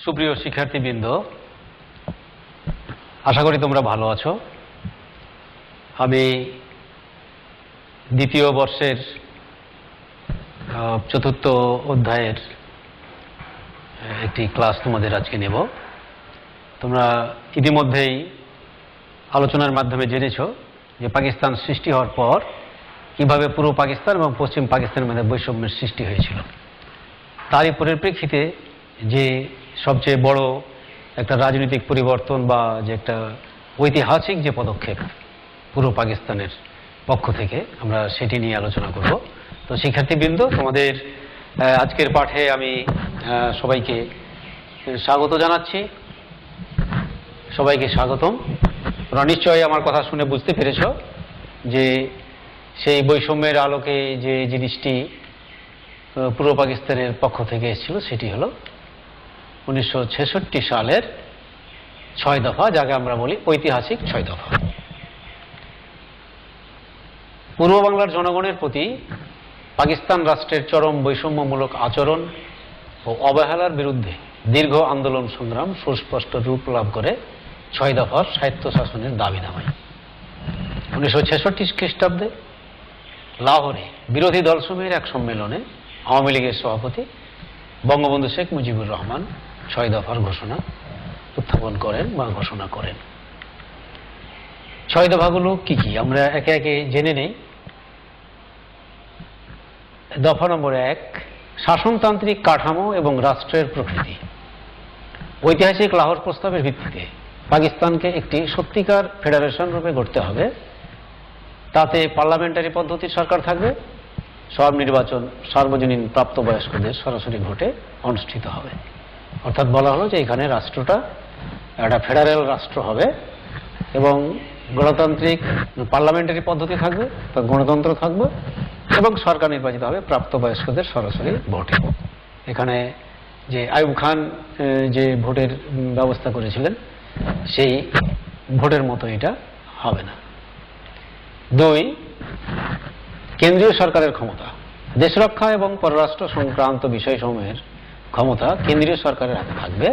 সুপ্রিয় শিক্ষার্থীবৃন্দ, আশা করি তোমরা ভালো আছো। আমি দ্বিতীয় বর্ষের চতুর্থ অধ্যায়ের একটি ক্লাস তোমাদের আজকে নেব। তোমরা ইতিমধ্যেই আলোচনার মাধ্যমে জেনেছ যে পাকিস্তান সৃষ্টি হওয়ার পর কিভাবে পূর্ব পাকিস্তান এবং পশ্চিম পাকিস্তানের মধ্যে বৈষম্যের সৃষ্টি হয়েছিল। তারই পরিপ্রেক্ষিতে যে সবচেয়ে বড় একটা রাজনৈতিক পরিবর্তন বা যে একটা ঐতিহাসিক যে পদক্ষেপ পূর্ব পাকিস্তানের পক্ষ থেকে, আমরা সেটি নিয়ে আলোচনা করব। তো শিক্ষার্থীবৃন্দ, তোমাদের আজকের পাঠে আমি সবাইকে স্বাগত জানাচ্ছি। সবাইকে স্বাগতম। তোমরা নিশ্চয়ই আমার কথা শুনে বুঝতে পেরেছ যে সেই বৈষম্যের আলোকে যে জিনিসটি পূর্ব পাকিস্তানের পক্ষ থেকে এসেছিল সেটি হলো 1966 সালের 6 দফা, যাকে আমরা বলি ঐতিহাসিক 6 দফা। পূর্ব বাংলার জনগণের প্রতি পাকিস্তান রাষ্ট্রের চরম বৈষম্যমূলক আচরণ ও অবহেলার বিরুদ্ধে দীর্ঘ আন্দোলন সংগ্রাম সুস্পষ্ট রূপ লাভ করে 6 দফার স্বায়ত্তশাসনের দাবি নামায়। 1966 খ্রিস্টাব্দে লাহোরে বিরোধী দলসমূহের এক সম্মেলনে আওয়ামী লীগের সভাপতি বঙ্গবন্ধু শেখ মুজিবুর রহমান 6 দফার ঘোষণা উত্থাপন করেন বা ঘোষণা করেন। 6 দফাগুলো কি কি আমরা একে একে জেনে নেই। দফা নম্বর 1, শাসনতান্ত্রিক কাঠামো এবং রাষ্ট্রের প্রকৃতি। ঐতিহাসিক লাহোর প্রস্তাবের ভিত্তিতে পাকিস্তানকে একটি সত্যিকার ফেডারেশন রূপে গড়তে হবে। তাতে পার্লামেন্টারি পদ্ধতির সরকার থাকবে, সব নির্বাচন সার্বজনীন প্রাপ্তবয়স্কদের সরাসরি ভোটে অনুষ্ঠিত হবে। অর্থাৎ বলা হলো যে এখানে রাষ্ট্রটা একটা ফেডারেল রাষ্ট্র হবে এবং গণতান্ত্রিক পার্লামেন্টারি পদ্ধতি থাকবে, গণতন্ত্র থাকবে এবং সরকার নির্বাচিত হবে প্রাপ্তবয়স্কদের সরাসরি ভোটে। এখানে যে আইয়ুব খান যে ভোটের ব্যবস্থা করেছিলেন সেই ভোটের মতো এটা হবে না। 2, কেন্দ্রীয় সরকারের ক্ষমতা। দেশরক্ষা এবং পররাষ্ট্র সংক্রান্ত বিষয়সমূহের ক্ষমতা কেন্দ্রীয় সরকারের হাতে থাকবে।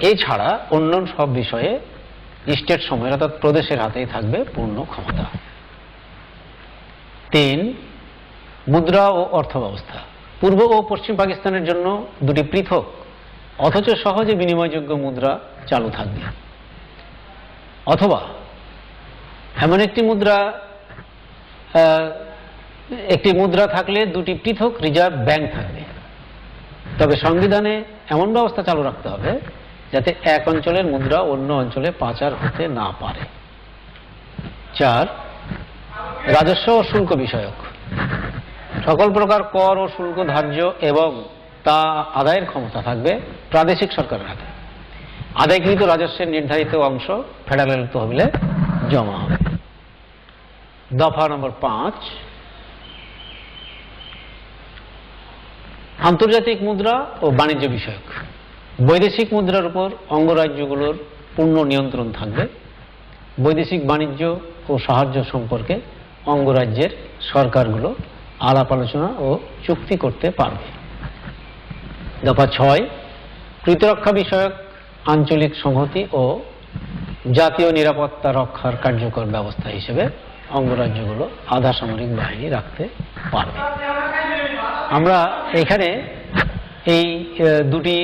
এছাড়া অন্য সব বিষয়ে স্টেট সমূহের অর্থাৎ প্রদেশের হাতেই থাকবে পূর্ণ ক্ষমতা। 3, মুদ্রা ও অর্থ ব্যবস্থা। পূর্ব ও পশ্চিম পাকিস্তানের জন্য দুটি পৃথক অথচ সহজে বিনিময়যোগ্য মুদ্রা চালু থাকবে, অথবা এমন একটি মুদ্রা থাকলে দুটি পৃথক রিজার্ভ ব্যাংক থাকবে। তবে সংবিধানে এমন ব্যবস্থা চালু রাখতে হবে যাতে এক অঞ্চলের মুদ্রা অন্য অঞ্চলে পাচার হতে না পারে। 4, রাজস্ব ও শুল্ক বিষয়ক। সকল প্রকার কর ও শুল্ক ধার্য এবং তা আদায়ের ক্ষমতা থাকবে প্রাদেশিক সরকারের হাতে। আদায়কৃত রাজস্বের নির্ধারিত অংশ ফেডারেল তহবিলে জমা হবে। দফা নম্বর 5, আন্তর্জাতিক মুদ্রা ও বাণিজ্য বিষয়ক। বৈদেশিক মুদ্রার উপর অঙ্গরাজ্যগুলোর পূর্ণ নিয়ন্ত্রণ থাকবে। বৈদেশিক বাণিজ্য ও সাহায্য সম্পর্কে অঙ্গরাজ্যের সরকারগুলো আলাপ আলোচনা ও চুক্তি করতে পারবে। দফা 6, প্রতিরক্ষা বিষয়ক আঞ্চলিক সংহতি ও জাতীয় নিরাপত্তা রক্ষার কার্যকর ব্যবস্থা হিসেবে অঙ্গরাজ্যগুলো আধা সামরিক বাহিনী রাখতে পারবে। আমরা এখানে এই দুটি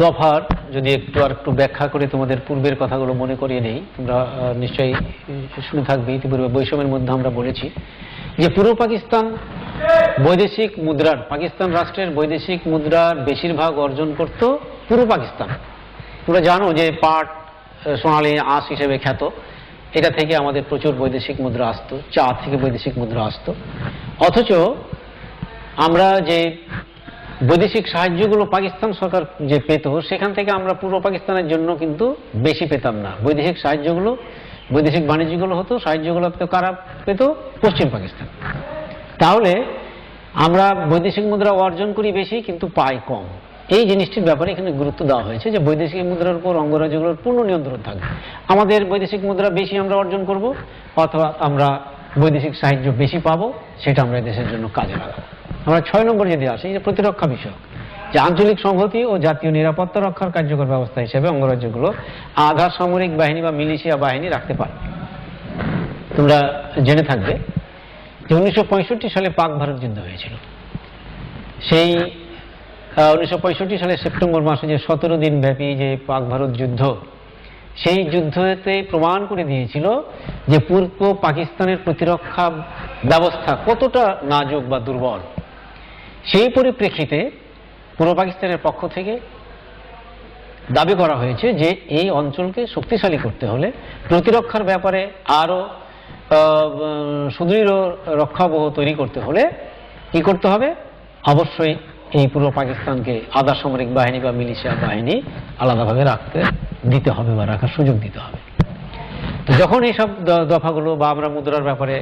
দফার যদি একটু ব্যাখ্যা করে তোমাদের পূর্বের কথাগুলো মনে করিয়ে নেই। তোমরা নিশ্চয়ই শুনে থাকবে, ইতিপূর্বে বৈষম্যের মধ্যে আমরা বলেছি যে পূর্ব পাকিস্তান বৈদেশিক মুদ্রার, পাকিস্তান রাষ্ট্রের বৈদেশিক মুদ্রার বেশিরভাগ অর্জন করত পূর্ব পাকিস্তান। তোমরা জানো যে পাট সোনালী আঁশ হিসেবে খ্যাত, এটা থেকে আমাদের প্রচুর বৈদেশিক মুদ্রা আসতো, চা থেকে বৈদেশিক মুদ্রা আসতো। অথচ আমরা যে বৈদেশিক সাহায্যগুলো পাকিস্তান সরকার যে পেত সেখান থেকে আমরা পূর্ব পাকিস্তানের জন্য কিন্তু বেশি পেতাম না। বৈদেশিক সাহায্যগুলো, বৈদেশিক বাণিজ্যগুলো হতো, সাহায্যগুলো কারা পেত? পশ্চিম পাকিস্তান। তাহলে আমরা বৈদেশিক মুদ্রা অর্জন করি বেশি কিন্তু পাই কম। এই জিনিসটির ব্যাপারে এখানে গুরুত্ব দেওয়া হয়েছে যে বৈদেশিক মুদ্রার উপর অঙ্গরাজ্যগুলোর পূর্ণ নিয়ন্ত্রণ থাকবে। আমাদের বৈদেশিক মুদ্রা বেশি আমরা অর্জন করব অথবা আমরা বৈদেশিক সাহায্য বেশি পাবো, সেটা আমরা দেশের জন্য কাজে লাগাবো। আমরা 6 নম্বর যদি আসি, যে প্রতিরক্ষা বিষয়ক। যে আঞ্চলিক সংহতি ও জাতীয় নিরাপত্তা রক্ষার কার্যকর ব্যবস্থা হিসেবে অঙ্গরাজ্যগুলো আধা সামরিক বাহিনী বা মিলিশিয়া বাহিনী রাখতে পারে। তোমরা জেনে থাকবে যে 1965 সালে পাক ভারত যুদ্ধ হয়েছিল। সেই 1965 সালে সেপ্টেম্বর মাসে যে 17 দিন ব্যাপী যে পাক ভারত যুদ্ধ, সেই যুদ্ধতে প্রমাণ করে দিয়েছিল যে পূর্ব পাকিস্তানের প্রতিরক্ষা ব্যবস্থা কতটা নাজুক বা দুর্বল। সেই পরিপ্রেক্ষিতে পূর্ব পাকিস্তানের পক্ষ থেকে দাবি করা হয়েছে যে এই অঞ্চলকে শক্তিশালী করতে হলে, প্রতিরক্ষার ব্যাপারে আরো সুদৃঢ় রক্ষাবহ তৈরি করতে হলে কি করতে হবে, অবশ্যই এই পূর্ব পাকিস্তানকে আধা সামরিক বাহিনী বা মিলিশিয়া বাহিনী আলাদাভাবে রাখতে দিতে হবে বা রাখার সুযোগ দিতে হবে। তো যখন এইসব দফাগুলো বা আমরা মুদ্রার ব্যাপারে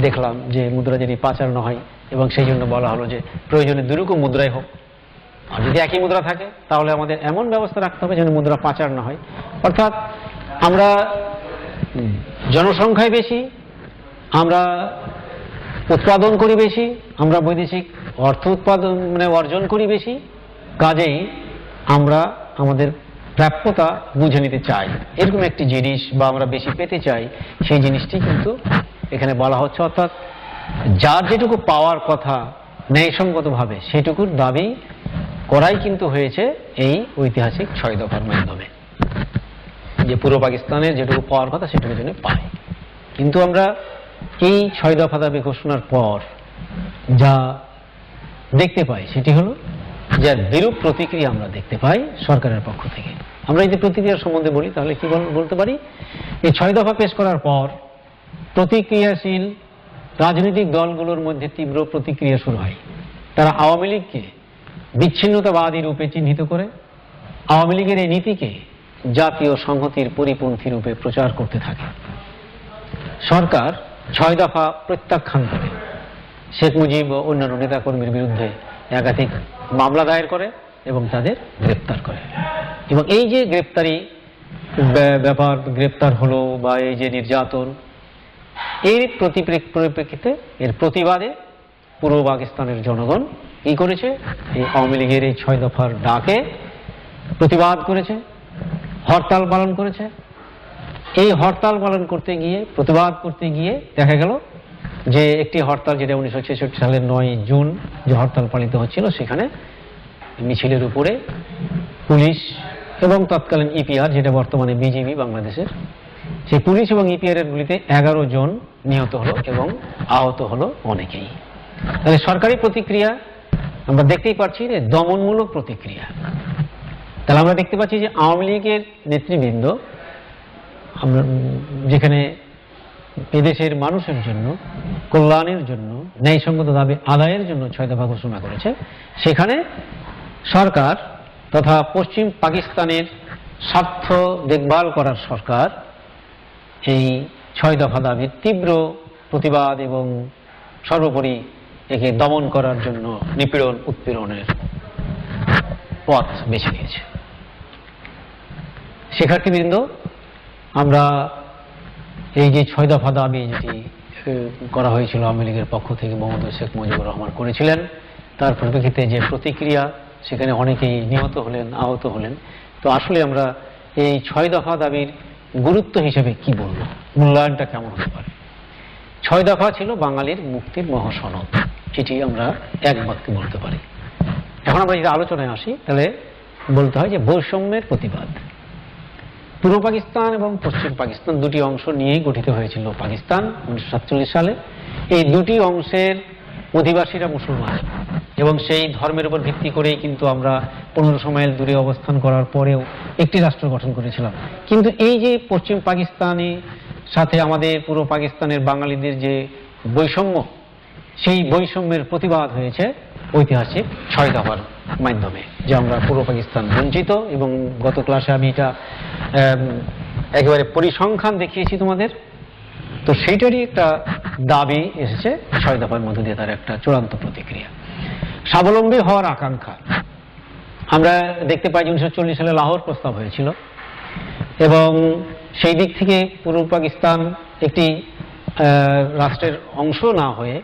দেখলাম যে মুদ্রা যদি পাচার না হয়, এবং সেই জন্য বলা হলো যে প্রয়োজনে দুরকম মুদ্রাই হোক, আর যদি একই মুদ্রা থাকে তাহলে আমাদের এমন ব্যবস্থা রাখতে হবে যেন মুদ্রা পাচার না হয়। অর্থাৎ আমরা জনসংখ্যায় বেশি, আমরা উৎপাদন করি বেশি, আমরা বৈদেশিক অর্থ উৎপাদন অর্জন করি বেশি, কাজেই আমরা আমাদের প্রাপ্যতা বুঝে নিতে চাই, এরকম একটি জিনিস বা আমরা বেশি পেতে চাই, সেই জিনিসটি কিন্তু এখানে বলা হচ্ছে। অর্থাৎ যার যেটুকু পাওয়ার কথা ন্যায়সঙ্গতভাবে সেটুকুর দাবি করাই কিন্তু হয়েছে এই ঐতিহাসিক 6 দফার মাধ্যমে, যে পূর্ব পাকিস্তানের যেটুকু পাওয়ার কথা সেটুকু যেন পায়। কিন্তু আমরা এই 6 দফা দাবি ঘোষণার পর যা দেখতে পাই সেটি হলো যার বিরূপ প্রতিক্রিয়া আমরা দেখতে পাই সরকারের পক্ষ থেকে। আমরা যদি প্রতিক্রিয়ার সম্বন্ধে বলি তাহলে কি বলতে পারি, এই 6 দফা পেশ করার পর প্রতিক্রিয়াশীল রাজনৈতিক দলগুলোর মধ্যে তীব্র প্রতিক্রিয়া শুরু হয়। তারা আওয়ামী লীগকে বিচ্ছিন্নতাবাদী রূপে চিহ্নিত করে আওয়ামী লীগের এই নীতিকে জাতীয় সংহতির পরিপন্থী রূপে প্রচার করতে থাকে। সরকার 6 দফা প্রত্যাখ্যান করে শেখ মুজিব ও অন্যান্য নেতাকর্মীর বিরুদ্ধে একাধিক মামলা দায়ের করে এবং তাদের গ্রেপ্তার করে। এবং এই যে গ্রেপ্তারি ব্যাপার, গ্রেপ্তার হলো বা এই যে নির্যাতন, এর পরিপ্রেক্ষিতে এর প্রতিবাদে পূর্ব পাকিস্তানের জনগণ কি করেছে, এই আওয়ামী লীগের এই 6 দফার ডাকে প্রতিবাদ করেছে, হরতাল পালন করেছে। এই হরতাল পালন করতে গিয়ে, প্রতিবাদ করতে গিয়ে দেখা গেল যে একটি হরতাল, যেটা 1966 সালের 9 জুন যে হরতাল পালিত হচ্ছিল, সেখানে মিছিলের উপরে পুলিশ এবং তৎকালীন ইপিআর, যেটা বর্তমানে বিজিবি বাংলাদেশের, সেই পুলিশ এবং ইপিআর এর গুলিতে 11 জন নিহত হলো এবং আহত হলো অনেকেই। তাহলে সরকারি প্রতিক্রিয়া আমরা দেখতেই পাচ্ছি যে দমনমূলক প্রতিক্রিয়া। তাহলে আমরা দেখতে পাচ্ছি যে আওয়ামী লীগের নেতৃবৃন্দ আমরা যেখানে এদেশের মানুষের জন্য, কল্যাণের জন্য, ন্যায়সঙ্গত দাবি আদায়ের জন্য 6 দফা ঘোষণা করেছে, সেখানে সরকার তথা পশ্চিম পাকিস্তানের স্বার্থ দেখভাল করার সরকার এই 6 দফা দাবির তীব্র প্রতিবাদ এবং সর্বোপরি একে দমন করার জন্য নিপীড়ন উৎপীড়নের পথ বেছে নিয়েছে। শিক্ষার্থীবৃন্দ, আমরা এই যে 6 দফা দাবি যেটি করা হয়েছিল আওয়ামী লীগের পক্ষ থেকে, বঙ্গবন্ধু শেখ মুজিবুর রহমান করেছিলেন, তার পরিপ্রেক্ষিতে যে প্রতিক্রিয়া, সেখানে অনেকেই নিহত হলেন, আহত হলেন। তো আসলে আমরা এই 6 দফা দাবির গুরুত্ব হিসেবে কি বলবো, মূল্যায়নটা কেমন হতে পারে? 6 দফা ছিল বাঙালির মুক্তির মহাসনদ, যেটি আমরা এক বাক্যে বলতে পারি। এখন আমরা যদি আলোচনায় আসি তাহলে বলতে হয় যে বৈষম্যের প্রতিবাদ। পূর্ব পাকিস্তান এবং পশ্চিম পাকিস্তান দুটি অংশ নিয়েই গঠিত হয়েছিল পাকিস্তান 1947 সালে। এই দুটি অংশের অধিবাসীরা মুসলমান এবং সেই ধর্মের উপর ভিত্তি করেই কিন্তু আমরা 1500 মাইল দূরে অবস্থান করার পরেও একটি রাষ্ট্র গঠন করেছিলাম। কিন্তু এই যে পশ্চিম পাকিস্তানি সাথে আমাদের পূর্ব পাকিস্তানের বাঙালিদের যে বৈষম্য, সেই বৈষম্যের প্রতিবাদ হয়েছে ঐতিহাসিক 6 দফার মাধ্যমে, যে আমরা পূর্ব পাকিস্তান বঞ্চিত। এবং গত ক্লাসে আমি এটা একেবারে পরিসংখ্যান দেখিয়েছি তোমাদের। তো সেইটারই একটা দাবি এসেছে 6 দফার মধ্য দিয়ে, তার একটা চূড়ান্ত প্রতিক্রিয়া। স্বাবলম্বী হওয়ার আকাঙ্ক্ষা আমরা দেখতে পাই যে 1940 সালে লাহোর প্রস্তাব হয়েছিল এবং সেই দিক থেকে পূর্ব পাকিস্তান একটি রাষ্ট্রের অংশ না হয়ে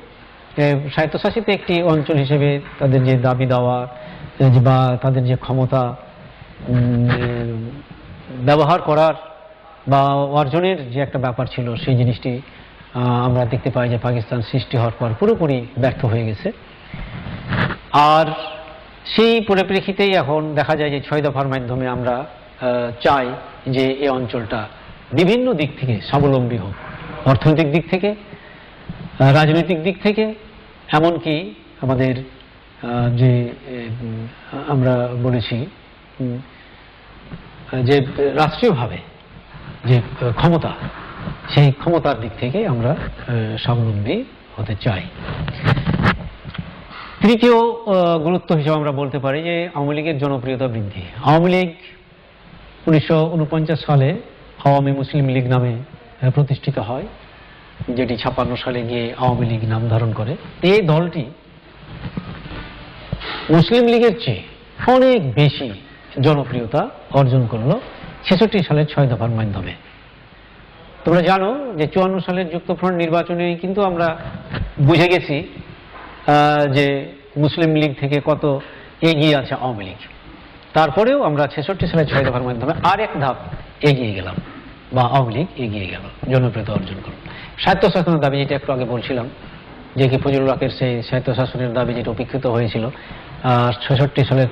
স্বায়ত্তশাসিত একটি অঞ্চল হিসেবে তাদের যে দাবি দেওয়া, বা তাদের যে ক্ষমতা ব্যবহার করার বা অর্জনের যে একটা ব্যাপার ছিল, সেই জিনিসটি আমরা দেখতে পাই যে পাকিস্তান সৃষ্টি হওয়ার পর পুরোপুরি ব্যর্থ হয়ে গেছে। আর সেই পরিপ্রেক্ষিতেই এখন দেখা যায় যে 6 দফার মাধ্যমে আমরা চাই যে এই অঞ্চলটা বিভিন্ন দিক থেকে স্বাবলম্বী হোক, অর্থনৈতিক দিক থেকে, রাজনৈতিক দিক থেকে, এমনকি আমাদের যে আমরা বলেছি যে রাষ্ট্রীয়ভাবে যে ক্ষমতা, সেই ক্ষমতার দিক থেকে আমরা স্বাবলম্বী হতে চাই। তৃতীয় গুরুত্ব হিসেবে আমরা বলতে পারি যে আওয়ামী লীগের জনপ্রিয়তা বৃদ্ধি। আওয়ামী লীগ 1949 সালে আওয়ামী মুসলিম লীগ নামে প্রতিষ্ঠিত হয়, যেটি 56 সালে গিয়ে আওয়ামী লীগ নাম ধারণ করে। এই দলটি মুসলিম লীগের চেয়ে অনেক বেশি জনপ্রিয়তা অর্জন করলো 66 সালের 6 দফার মাধ্যমে। তোমরা জানো যে 54 সালের যুক্তফ্রন্ট নির্বাচনে কিন্তু আমরা বুঝে গেছি যে মুসলিম লীগ থেকে কত এগিয়ে আছে আওয়ামী লীগ। তারপরেও আমরা 66 সালের 6 দফার মাধ্যমে আর এক ধাপ এগিয়ে গেলাম, বা আওয়ামী লীগ এগিয়ে গেল, জনপ্রিয়তা অর্জন করল। স্বায়ত্তশাসনের দাবি, যেটা একটু আগে বলছিলাম যে কি ফজলুল হকের সেই স্বায়ত্তশাসনের দাবি যেটা উপেক্ষিত হয়েছিল, 66 সালের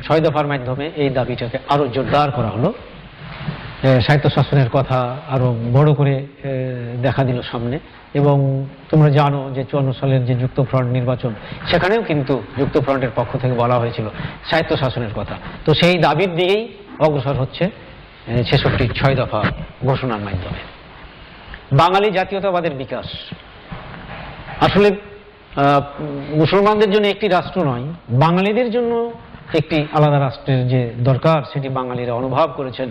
6 দফার মাধ্যমে এই দাবিটাকে আরো জোরদার করা হলো। স্বায়ত্তশাসনের কথা আরো বড় করে দেখা দিল সামনে। এবং তোমরা জানো যে 54 সালের যে যুক্তফ্রন্ট নির্বাচন, সেখানেও কিন্তু যুক্তফ্রন্টের পক্ষ থেকে বলা হয়েছিল স্বায়ত্তশাসনের কথা। তো সেই দাবির দিকেই অগ্রসর হচ্ছে 66 6 দফা ঘোষণার মাধ্যমে। বাঙালি জাতীয়তাবাদের বিকাশ। আসলে মুসলমানদের জন্য একটি রাষ্ট্র নয়, বাঙালিদের জন্য একটি আলাদা রাষ্ট্রের যে দরকার, সেটি বাঙালিরা অনুভব করেছেন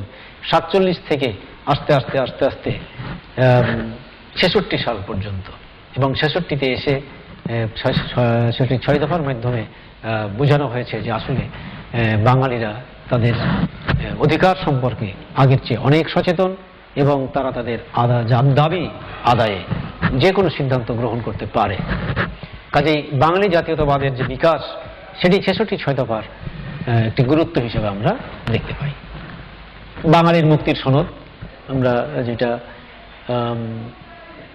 47 থেকে আস্তে আস্তে আস্তে আস্তে 66 সাল পর্যন্ত। এবং 66তে এসে 6 দফার মাধ্যমে বোঝানো হয়েছে যে আসলে বাঙালিরা তাদের অধিকার সম্পর্কে আগের চেয়ে অনেক সচেতন, এবং তারা তাদের দাবি আদায়ে যে কোনো সিদ্ধান্ত গ্রহণ করতে পারে। কাজেই বাঙালি জাতীয়তাবাদের যে বিকাশ, সেটি 66 6 দফার একটি গুরুত্ব হিসেবে আমরা দেখতে পাই। বাঙালির মুক্তির সনদ, আমরা যেটা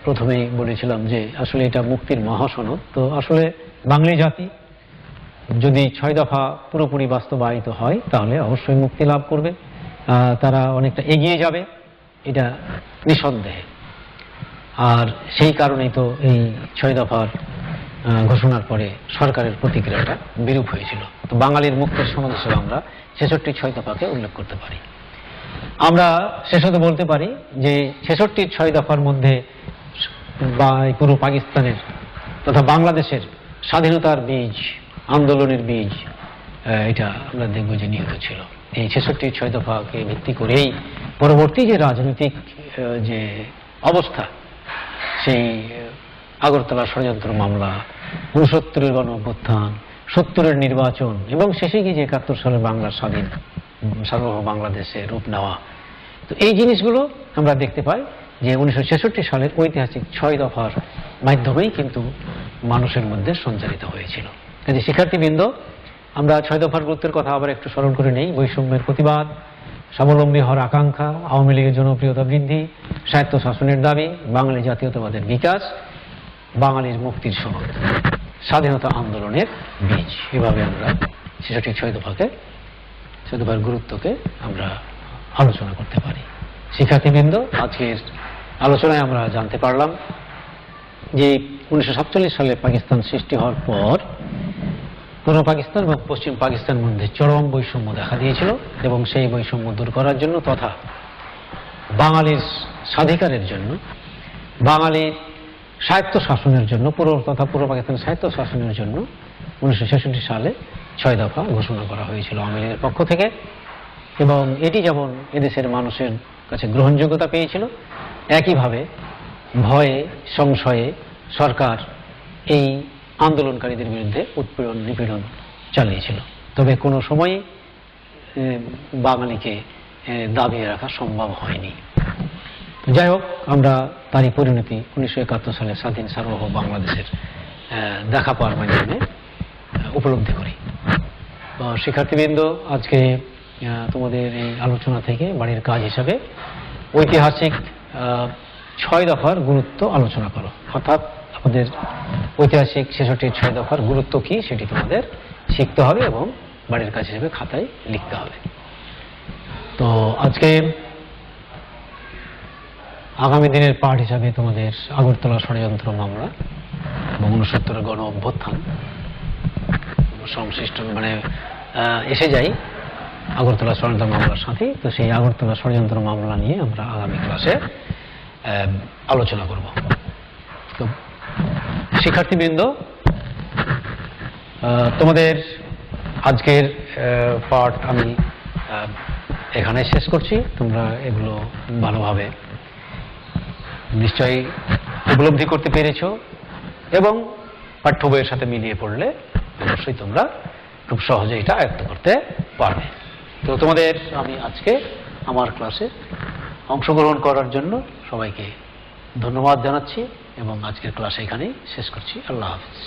প্রথমেই বলেছিলাম যে আসলে এটা মুক্তির মহাসনদ। তো আসলে বাঙালি জাতি যদি 6 দফা পুরোপুরি বাস্তবায়িত হয়, তাহলে অবশ্যই মুক্তি লাভ করবে, তারা অনেকটা এগিয়ে যাবে, এটা নিঃসন্দেহে। আর সেই কারণেই তো এই 6 দফার ঘোষণার পরে সরকারের প্রতিক্রিয়াটা বিরূপ হয়েছিল। তো বাঙালির মুক্তির সনদ হিসেবে আমরা 66 6 দফাকে উল্লেখ করতে পারি। আমরা শেষত বলতে পারি যে 66 6 দফার মধ্যে বা পুরো পাকিস্তানের তথা বাংলাদেশের স্বাধীনতার বীজ, আন্দোলনের বীজ, এটা আমরা দেখব যে নিহিত ছিল। এই 66 6 দফাকে ভিত্তি করেই পরবর্তী যে রাজনৈতিক যে অবস্থা, সেই আগরতলা ষড়যন্ত্র মামলা, 69 গণ অভ্যুত্থান, 70 নির্বাচন, এবং শেষে গিয়ে যে 71 সালে বাংলার স্বাধীন সার্বভৌম বাংলাদেশে রূপ নেওয়া। তো এই জিনিসগুলো আমরা দেখতে পাই যে 1966 সালের ঐতিহাসিক 6 দফার মাধ্যমেই কিন্তু মানুষের মধ্যে সঞ্চারিত হয়েছিল। কাজে শিক্ষার্থীবৃন্দ, আমরা 6 দফার গুরুত্বের কথা আবার একটু স্মরণ করে নেই। বৈষম্যের প্রতিবাদ, স্বাবলম্বী হওয়ার আকাঙ্ক্ষা, আওয়ামী লীগের জনপ্রিয়তা বৃদ্ধি, স্বায়ত্তশাসনের দাবি, বাঙালি জাতীয়তাবাদের বিকাশ, বাঙালির মুক্তির সনদ, স্বাধীনতা আন্দোলনের বীজ। এভাবে আমরা 66 6 দফাকে, 6 দফার গুরুত্বকে আমরা আলোচনা করতে পারি। শিক্ষার্থীবৃন্দ, আজকের আলোচনায় আমরা জানতে পারলাম যে 1947 সালে পাকিস্তান সৃষ্টি হওয়ার পর পূর্ব পাকিস্তান এবং পশ্চিম পাকিস্তানের মধ্যে চরম বৈষম্য দেখা দিয়েছিল, এবং সেই বৈষম্য দূর করার জন্য তথা বাঙালির স্বাধিকারের জন্য, বাঙালির স্বায়ত্ত শাসনের জন্য, পূর্ব পাকিস্তানের স্বায়ত্ত শাসনের জন্য 1966 সালে 6 দফা ঘোষণা করা হয়েছিল আওয়ামী লীগের পক্ষ থেকে। এবং এটি যেমন এদেশের মানুষের কাছে গ্রহণযোগ্যতা পেয়েছিল, একইভাবে ভয়ে সংশয়ে সরকার এই আন্দোলনকারীদের বিরুদ্ধে উৎপীড়ন নিপীড়ন চালিয়েছিল। তবে কোনো সময় বাঙালিকে দাবিয়ে রাখা সম্ভব হয়নি। যাই হোক, আমরা তারই পরিণতি 1971 সালে স্বাধীন সার্বভৌম বাংলাদেশের দেখা পাওয়ার মাধ্যমে উপলব্ধি করি। শিক্ষার্থীবৃন্দ, আজকে তোমাদের এই আলোচনা থেকে বাড়ির কাজ হিসাবে ঐতিহাসিক 6 দফার গুরুত্ব আলোচনা করো। অর্থাৎ আমাদের ঐতিহাসিক 66-র 6 দফার গুরুত্ব কি সেটি তোমাদের শিখতে হবে এবং বাড়ির কাজ হিসেবে খাতায় লিখতে হবে। তো আজকে আগামী দিনের পাঠ হিসাবে তোমাদের আগরতলা ষড়যন্ত্র মামলা এবং 69 গণ অভ্যুত্থান সংশ্লিষ্ট এসে যাই আগরতলা ষড়যন্ত্র মামলার সাথে। তো সেই আগরতলা ষড়যন্ত্র মামলা নিয়ে আমরা আগামী ক্লাসে আলোচনা করব। তো শিক্ষার্থীবৃন্দ, তোমাদের আজকের পাঠ আমি এখানে শেষ করছি। তোমরা এগুলো ভালোভাবে নিশ্চয়ই উপলব্ধি করতে পেরেছো এবং পাঠ্য বইয়ের সাথে মিলিয়ে পড়লে অবশ্যই তোমরা খুব সহজে এটা আয়ত্ত করতে পারবে। তো তোমাদের আমি আজকে আমার ক্লাসে অংশগ্রহণ করার জন্য সবাইকে ধন্যবাদ জানাচ্ছি এবং আজকের ক্লাস এখানেই শেষ করছি। আল্লাহ হাফিজ।